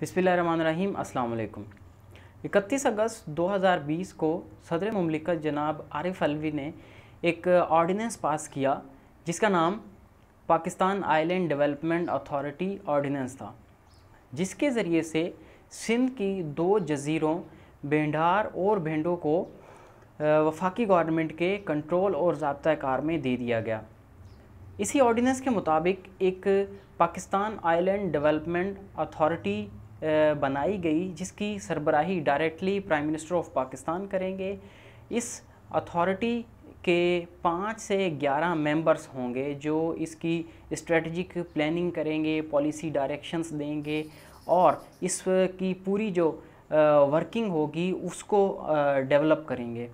बिस्मिल्लाहिर्रहमानिर्रहीम, अस्सलाम वालेकुम। 31 अगस्त 2020 को सदर मुमलिकत जनाब आरिफ अलवी ने एक ऑर्डिनेंस पास किया जिसका नाम Pakistan island development authority ordinance था, जिसके ज़रिए से सिंध की 2 जज़ीरों बेंडार और भेंडों को वफाकी गवर्नमेंट के कंट्रोल और ज़ाब्ता कार में दे दिया गया। इसी ऑर्डिनेंस के मुताबिक एक पाकिस्तान आइलैंड डेवलपमेंट अथॉरिटी बनाई गई, जिसकी सरबराही directly prime minister of Pakistan करेंगे। इस अथॉरिटी के 5 से 11 मेंबर्स होंगे जो इसकी स्ट्रेटजिक प्लानिंग करेंगे, पॉलिसी डायरेक्शंस देंगे और इसकी पूरी जो वर्किंग होगी उसको डेवलप करेंगे।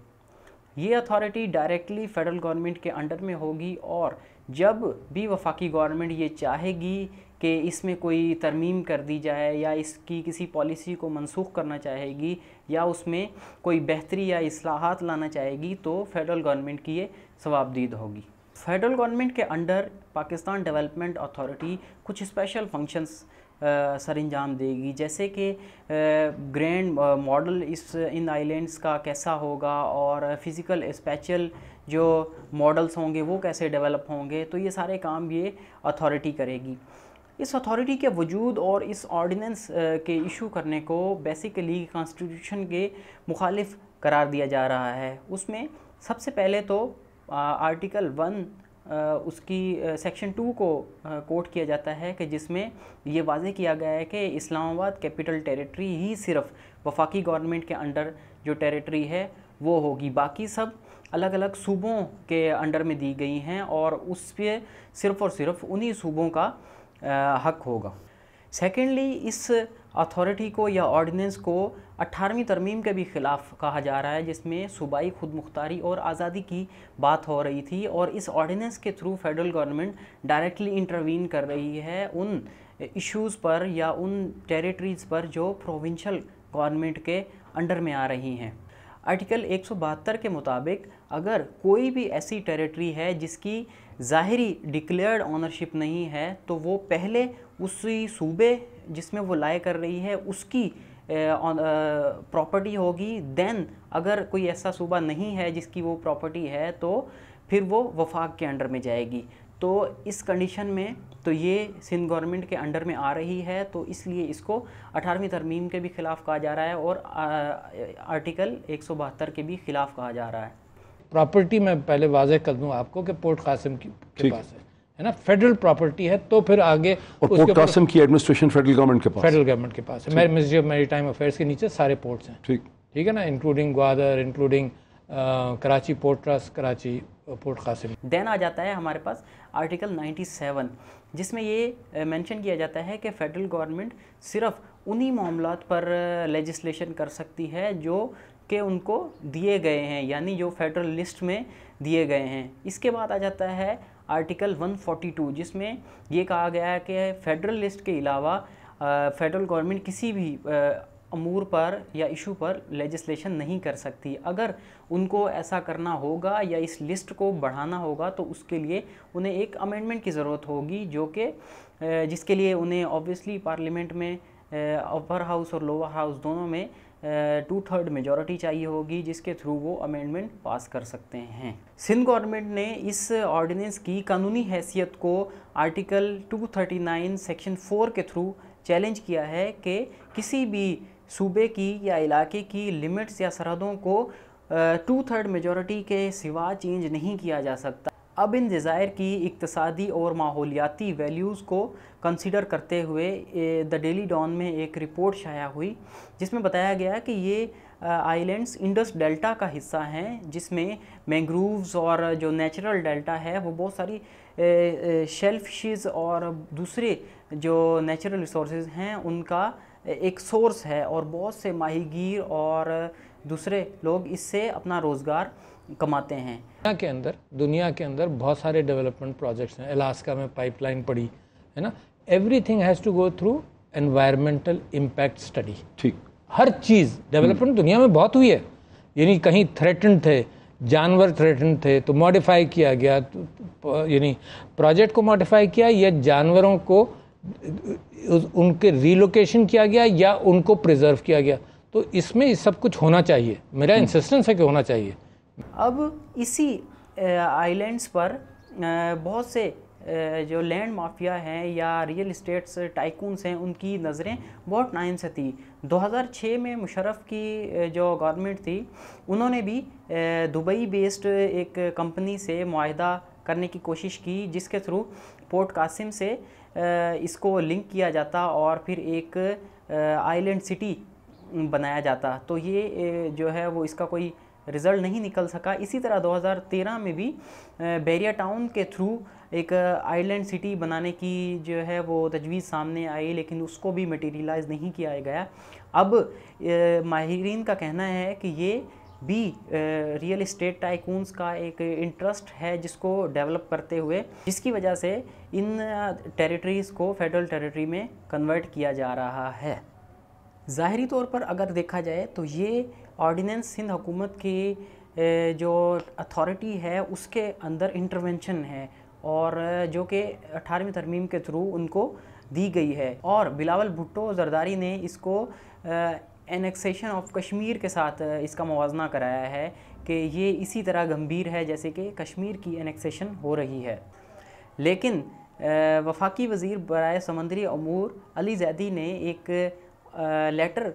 ये अथॉरिटी डायरेक्टली फ़ेडरल गवर्नमेंट के अंडर में होगी और जब भी वफाकी गवर्नमेंट ये चाहेगी कि इसमें कोई तरमीम कर दी जाए या इसकी किसी पॉलिसी को मनसूख करना चाहेगी या उसमें कोई बेहतरी या इस्लाहात लाना चाहेगी तो फ़ेडरल गवर्नमेंट की ये सवाबदीद होगी। फ़ेडरल गवर्नमेंट के अंडर पाकिस्तान डेवलपमेंट अथॉरिटी कुछ स्पेशल फंक्शंस सर अंजाम देगी, जैसे कि ग्रैंड मॉडल इन आइलैंड्स का कैसा होगा और फ़िज़िकल स्पेशल जो मॉडल्स होंगे वो कैसे डेवलप होंगे, तो ये सारे काम ये अथॉरिटी करेगी। इस अथॉरिटी के वजूद और इस ऑर्डिनेंस के इशू करने को बेसिकली कॉन्स्टिट्यूशन के मुखालिफ करार दिया जा रहा है। उसमें सबसे पहले तो आर्टिकल 1 उसकी सेक्शन 2 को कोट किया जाता है कि जिसमें ये वाज़ेह किया गया है कि इस्लामाबाद कैपिटल टेरिटरी ही सिर्फ वफाकी गवर्नमेंट के अंडर जो टेरिटरी है वो होगी, बाकी सब अलग अलग सूबों के अंडर में दी गई हैं और उस पर सिर्फ़ और सिर्फ उन्हीं सूबों का हक होगा। सेकेंडली, इस अथॉरिटी को या ऑर्डिनेंस को 18वीं तरमीम के भी ख़िलाफ़ कहा जा रहा है, जिसमें सूबाई खुद मुख्तारी और आज़ादी की बात हो रही थी और इस ऑर्डिनेंस के through Federal government directly intervene कर रही है उन इश्यूज़ पर या उन टेरिटरीज़ पर जो प्रोविंशियल गवर्नमेंट के अंडर में आ रही हैं। आर्टिकल 172 के मुताबिक अगर कोई भी ऐसी टेरिटरी है जिसकी ज़ाहिरी डिक्लेयर्ड ऑनरशिप नहीं है तो वो पहले उसी सूबे जिसमें वो लाए कर रही है उसकी प्रॉपर्टी होगी। देन अगर कोई ऐसा सूबा नहीं है जिसकी वो प्रॉपर्टी है तो फिर वो वफाक के अंडर में जाएगी। तो इस कंडीशन में तो ये सिंध गवर्नमेंट के अंडर में आ रही है, तो इसलिए इसको 18वीं तरमीम के भी ख़िलाफ़ कहा जा रहा है और आर्टिकल 172 के भी ख़िलाफ़ कहा जा रहा है। प्रॉपर्टी मैं पहले वाज़ेह कर दूं आपको कि पोर्ट कासिम के पास है ना, फेडरल प्रॉपर्टी है, तो फिर आगे और पोर्ट कासिम की एडमिनिस्ट्रेशन फेडरल गवर्नमेंट के पास है। मिनिस्ट्री ऑफ मैरीटाइम अफेयर्स के नीचे सारे पोर्ट्स हैं। ठीक है ना, including Gwadar, including Karachi port trust, Karachi port Qasim. Then आ जाता है हमारे पास आर्टिकल 97, जिसमें ये मेंशन किया जाता है कि फ़ेडरल गवर्नमेंट सिर्फ उन्हीं मामलात पर लेजिस्लेशन कर सकती है जो कि उनको दिए गए हैं, यानी जो फेडरल लिस्ट में दिए गए हैं। इसके बाद आ जाता है आर्टिकल 142, जिसमें ये कहा गया है कि फेडरल लिस्ट के अलावा फेडरल गवर्नमेंट किसी भी अमूर पर या इशू पर लेजिस्लेशन नहीं कर सकती। अगर उनको ऐसा करना होगा या इस लिस्ट को बढ़ाना होगा तो उसके लिए उन्हें एक अमेंडमेंट की ज़रूरत होगी, जो कि जिसके लिए उन्हें ऑब्वियसली पार्लियामेंट में अपर हाउस और लोअर हाउस दोनों में 2/3 मेजॉरिटी चाहिए होगी, जिसके थ्रू वो अमेंडमेंट पास कर सकते हैं। सिंध गवर्नमेंट ने इस ऑर्डिनेंस की कानूनी हैसियत को आर्टिकल 239 सेक्शन 4 के थ्रू चैलेंज किया है कि किसी भी सूबे की या इलाके की लिमिट्स या सरहदों को 2/3 मेजॉरिटी के सिवा चेंज नहीं किया जा सकता। अब इन डिज़ायर की इक्तसादी और माहौलियाती वैल्यूज़ को कंसीडर करते हुए द डेली डॉन में एक रिपोर्ट शाया हुई, जिसमें बताया गया कि ये आइलैंड्स इंडस डेल्टा का हिस्सा हैं, जिसमें मैंग्रोव्स और जो नेचुरल डेल्टा है वो बहुत सारी शेलफिशेस और दूसरे जो नेचुरल रिसोर्सेज हैं उनका एक सोर्स है और बहुत से माहीगीर और दूसरे लोग इससे अपना रोज़गार कमाते हैं। दुनिया के अंदर बहुत सारे डेवलपमेंट प्रोजेक्ट्स हैं। अलास्का में पाइपलाइन पड़ी है ना, everything has to go through environmental impact study. ठीक, हर चीज़ डेवलपमेंट दुनिया में बहुत हुई है, यानी कहीं थ्रेटन थे, जानवर थ्रेटन थे तो मॉडिफाई किया गया, यानी प्रोजेक्ट को मॉडिफाई किया या जानवरों को उनके रिलोकेशन किया गया या उनको प्रिजर्व किया गया। तो इसमें सब कुछ होना चाहिए, मेरा इंसिस्टेंस है कि होना चाहिए। अब इसी आइलैंड्स पर बहुत से जो लैंड माफिया हैं या रियल इस्टेट्स टाइकून्स हैं, उनकी नज़रें बहुत टाइम से थी। 2006 में मुशर्रफ की जो गवर्नमेंट थी, उन्होंने भी दुबई बेस्ड एक कंपनी से मुआहदा करने की कोशिश की, जिसके थ्रू पोर्ट कासिम से इसको लिंक किया जाता और फिर एक आइलैंड सिटी बनाया जाता। तो ये जो है वो इसका कोई रिज़ल्ट नहीं निकल सका। इसी तरह 2013 में भी बैरिया टाउन के थ्रू एक आइलैंड सिटी बनाने की जो है वो तजवीज़ सामने आई, लेकिन उसको भी मटेरियलाइज़ नहीं किया गया। अब माहिरीन का कहना है कि ये भी रियल इस्टेट टाइकून्स का एक इंटरेस्ट है जिसको डेवलप करते हुए, जिसकी वजह से इन टेरिटरीज़ को फेडरल टेरिटरी में कन्वर्ट किया जा रहा है। ज़ाहरी तौर पर अगर देखा जाए तो ये ऑर्डिनेंस सिंध हुकूमत की जो अथॉरिटी है उसके अंदर इंटरवेंशन है, और जो कि 18वीं तरमीम के थ्रू उनको दी गई है। और बिलावल भुट्टो जरदारी ने इसको एनेक्सेशन ऑफ कश्मीर के साथ इसका मुवाजना कराया है कि ये इसी तरह गंभीर है जैसे कि कश्मीर की एनेक्सेशन हो रही है। लेकिन वफाकी वज़ीर बराए समंदरी अमूर अली जैदी ने एक लेटर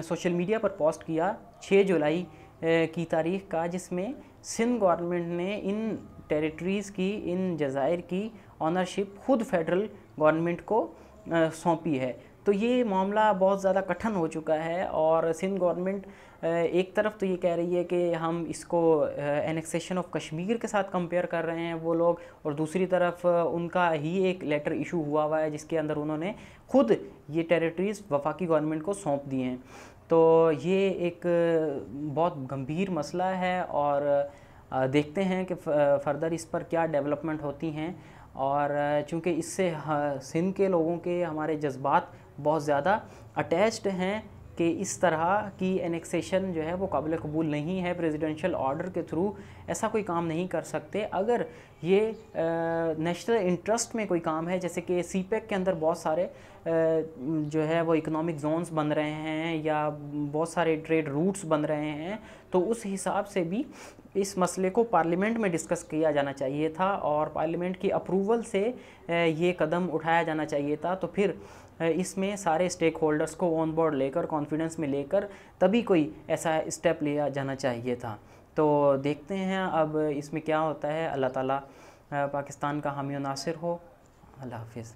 सोशल मीडिया पर पोस्ट किया 6 जुलाई की तारीख का, जिसमें सिंध गवर्नमेंट ने इन टेरिटरीज़ की, इन जज़ायर की ऑनरशिप खुद फेडरल गवर्नमेंट को सौंपी है। तो ये मामला बहुत ज़्यादा कठिन हो चुका है, और सिंध गवर्नमेंट एक तरफ तो ये कह रही है कि हम इसको एनेक्सेशन ऑफ कश्मीर के साथ कंपेयर कर रहे हैं वो लोग, और दूसरी तरफ उनका ही एक लेटर इशू हुआ है जिसके अंदर उन्होंने खुद ये टेरिटरीज़ वफाकी गवर्नमेंट को सौंप दिए हैं। तो ये एक बहुत गंभीर मसला है, और देखते हैं कि फ़र्दर इस पर क्या डेवलपमेंट होती हैं। और चूँकि इससे सिंध के लोगों के हमारे जज्बात बहुत ज़्यादा अटैच्ड हैं कि इस तरह की एनेक्सेशन जो है वो काबिल कबूल नहीं है। प्रेसिडेंशियल ऑर्डर के थ्रू ऐसा कोई काम नहीं कर सकते। अगर ये नेशनल इंटरेस्ट में कोई काम है, जैसे कि सीपेक के अंदर बहुत सारे जो है वो इकोनॉमिक जोन्स बन रहे हैं या बहुत सारे ट्रेड रूट्स बन रहे हैं, तो उस हिसाब से भी इस मसले को पार्लियामेंट में डिस्कस किया जाना चाहिए था, और पार्लियामेंट की अप्रूवल से ये कदम उठाया जाना चाहिए था। तो फिर इसमें सारे स्टेक होल्डर्स को ऑन बोर्ड लेकर, कॉन्फिडेंस में लेकर तभी कोई ऐसा स्टेप लिया जाना चाहिए था। तो देखते हैं अब इसमें क्या होता है। अल्लाह ताला पाकिस्तान का हामी और नासिर हो। अल्लाह हाफिज़।